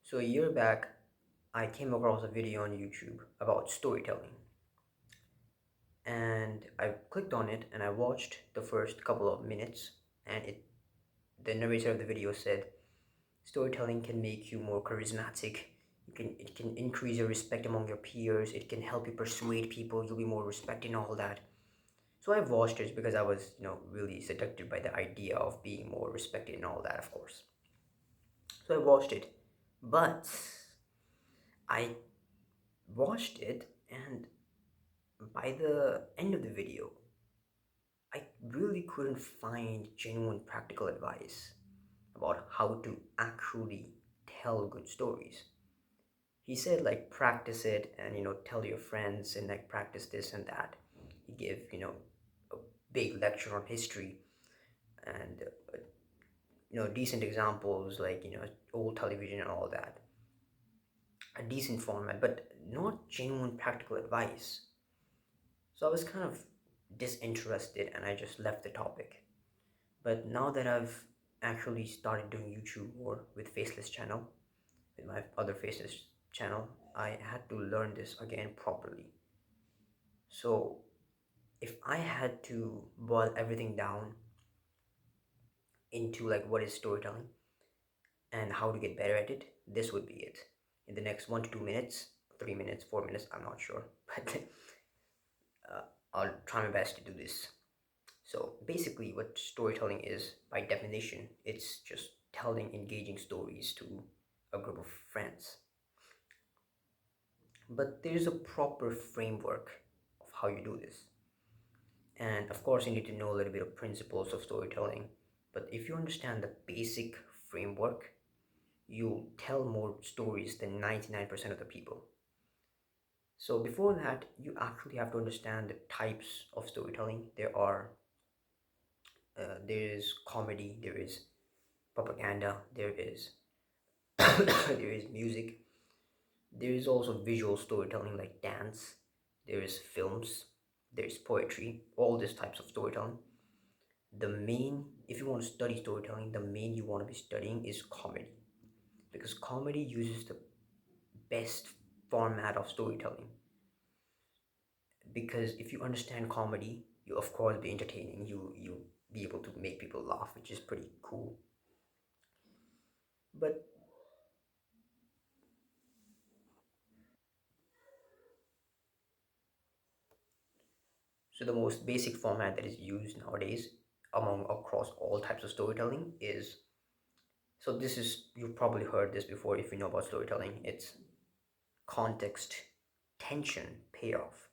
So a year back, I came across a video on YouTube about storytelling, and I clicked on it and I watched the first couple of minutes, and the narrator of the video said storytelling can make you more charismatic. It can increase your respect among your peers. It can help you persuade people. You'll be more respected and all that. So I watched it because I was, really seduced by the idea of being more respected and all that, of course. So I watched it, but I watched it, and by the end of the video, I really couldn't find genuine practical advice about how to actually tell good stories. He said, like, practice it and, tell your friends and, like, practice this and that. He gave, a big lecture on history and, decent examples like, old television and all that. A decent format, but not genuine practical advice. So I was kind of disinterested and I just left the topic. But now that I've actually started doing YouTube more with Faceless channel, with my other Faceless channel, I had to learn this again properly. So if I had to boil everything down into like what is storytelling and how to get better at it, this would be it. In the next 1 to 2 minutes, 3 minutes, 4 minutes, I'm not sure, but uh, I'll try my best to do this. So basically, what storytelling is, by definition, it's just telling engaging stories to a group of friends. But there's a proper framework of how you do this. And of course, you need to know a little bit of principles of storytelling. But if you understand the basic framework, you'll tell more stories than 99% of the people. So before that, you actually have to understand the types of storytelling. There is comedy, there is propaganda, there is there is music, there is also visual storytelling like dance, there is films, there is poetry, all these types of storytelling. The main, if you want to study storytelling, the main you want to be studying is comedy, because comedy uses the best format of storytelling. Because if you understand comedy, you of course be entertaining, you be able to make people laugh, which is pretty cool. But so the most basic format that is used nowadays among across all types of storytelling is, so this is, you've probably heard this before if you know about storytelling, it's context, tension, payoff.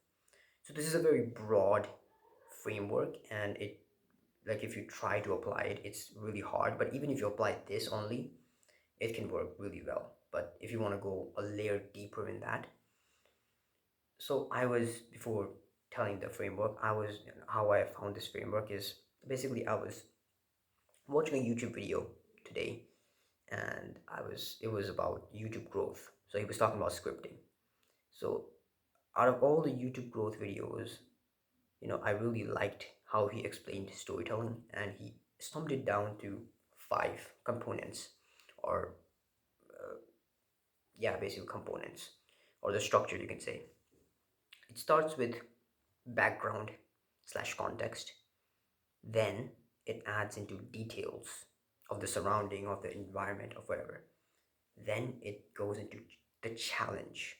So this is a very broad framework, and it, like, if you try to apply it, it's really hard, but even if you apply this only, it can work really well. But if you want to go a layer deeper in that, so I was, before telling the framework, I was, how I found this framework is basically I was watching a YouTube video today, and it was about YouTube growth. So he was talking about scripting. So out of all the YouTube growth videos, I really liked how he explained storytelling, and he summed it down to 5 components, or yeah, basic components, or the structure, you can say. It starts with background slash context, then it adds into details of the surrounding, of the environment, of whatever. Then it goes into the challenge.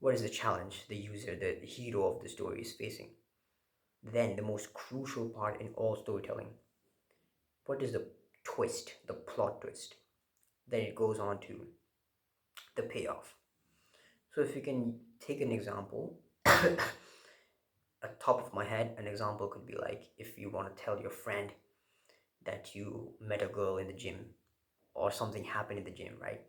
What is the challenge the user, the hero of the story is facing? Then the most crucial part in all storytelling, what is the twist, the plot twist? Then it goes on to the payoff. So if you can take an example, at top of my head, an example could be like, if you want to tell your friend that you met a girl in the gym, or something happened in the gym, right?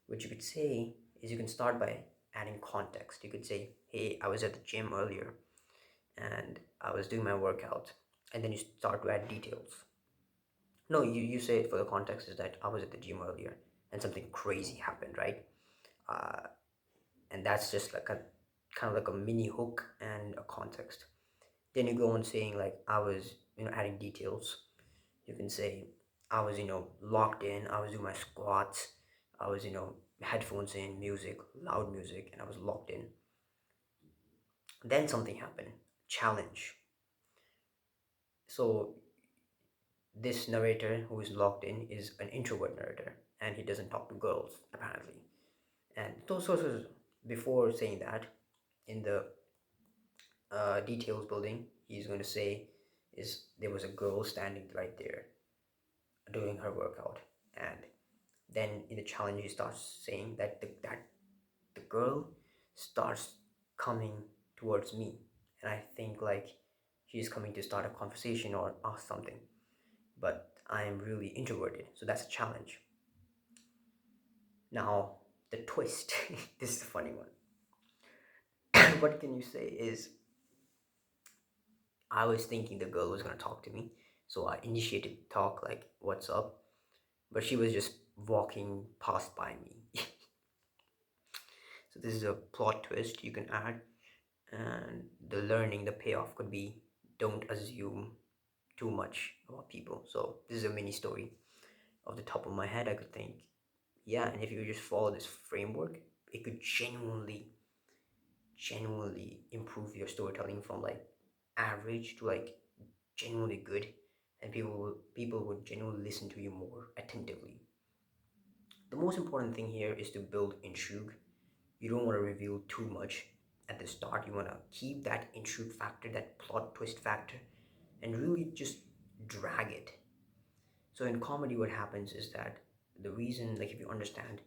What you could say is, you can start by adding context. You could say, hey, I was at the gym earlier and I was doing my workout. And then you start to add details. No, you say it for the context is that I was at the gym earlier and something crazy happened, right? Uh, and that's just like a kind of like a mini hook and a context. Then you go on saying, like, I was, adding details. You can say, I was, locked in, I was doing my squats, I was, headphones in, music, loud music, and I was locked in. Then something happened. Challenge. So this narrator who is locked in is an introvert narrator, and he doesn't talk to girls apparently. And those sources, before saying that, in the details building, he's going to say is there was a girl standing right there doing her workout, and then in the challenge he starts saying that the girl starts coming towards me, and I think like she's coming to start a conversation or ask something, but I am really introverted, so that's a challenge. Now the twist, this is a funny one. What can you say is, I was thinking the girl was gonna talk to me, so I initiated talk like, "What's up?" But she was just walking past by me. So this is a plot twist you can add, and the learning, the payoff could be, don't assume too much about people. So this is a mini story off the top of my head. I could think, yeah, and if you just follow this framework, it could genuinely improve your storytelling from like average to like genuinely good, and people would genuinely listen to you more attentively. The most important thing here is to build intrigue. You don't want to reveal too much at the start. You want to keep that intrigue factor, that plot twist factor, and really just drag it. So in comedy, what happens is that the reason, like if you understand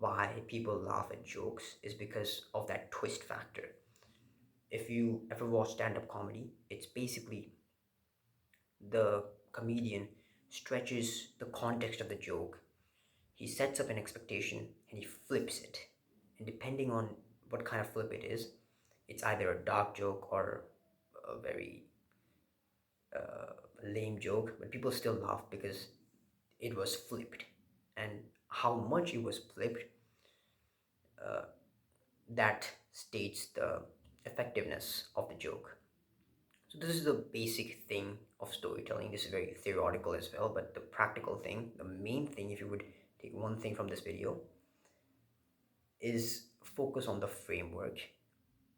why people laugh at jokes, is because of that twist factor. If you ever watch stand-up comedy, it's basically the comedian stretches the context of the joke. He sets up an expectation and he flips it. And depending on what kind of flip it is, it's either a dark joke or a very lame joke, but people still laugh because it was flipped. And how much it was flipped, that states the effectiveness of the joke. So this is the basic thing of storytelling. This is very theoretical as well, but the practical thing, the main thing, if you would take one thing from this video, is focus on the framework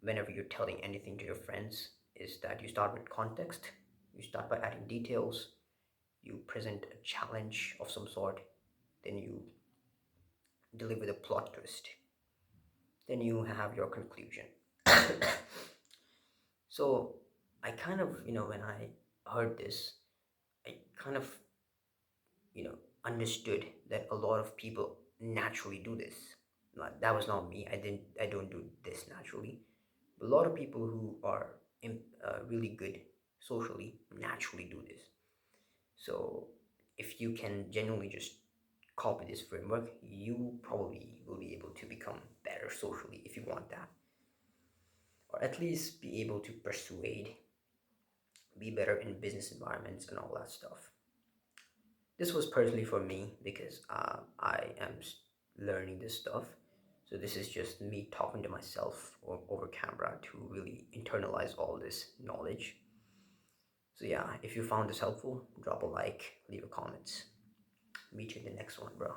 whenever you're telling anything to your friends, is that you start with context, you start by adding details, you present a challenge of some sort, then you deliver the plot twist, then you have your conclusion. So I kind of, when I heard this, I kind of, understood that a lot of people naturally do this. That was not me. I don't do this naturally. But a lot of people who are really good socially naturally do this. So if you can genuinely just copy this framework, you probably will be able to become better socially if you want that, or at least be able to persuade, be better in business environments and all that stuff. This was personally for me because I am learning this stuff. So this is just me talking to myself over camera to really internalize all this knowledge. So yeah, if you found this helpful, drop a like, leave a comment. Meet you in the next one, bro.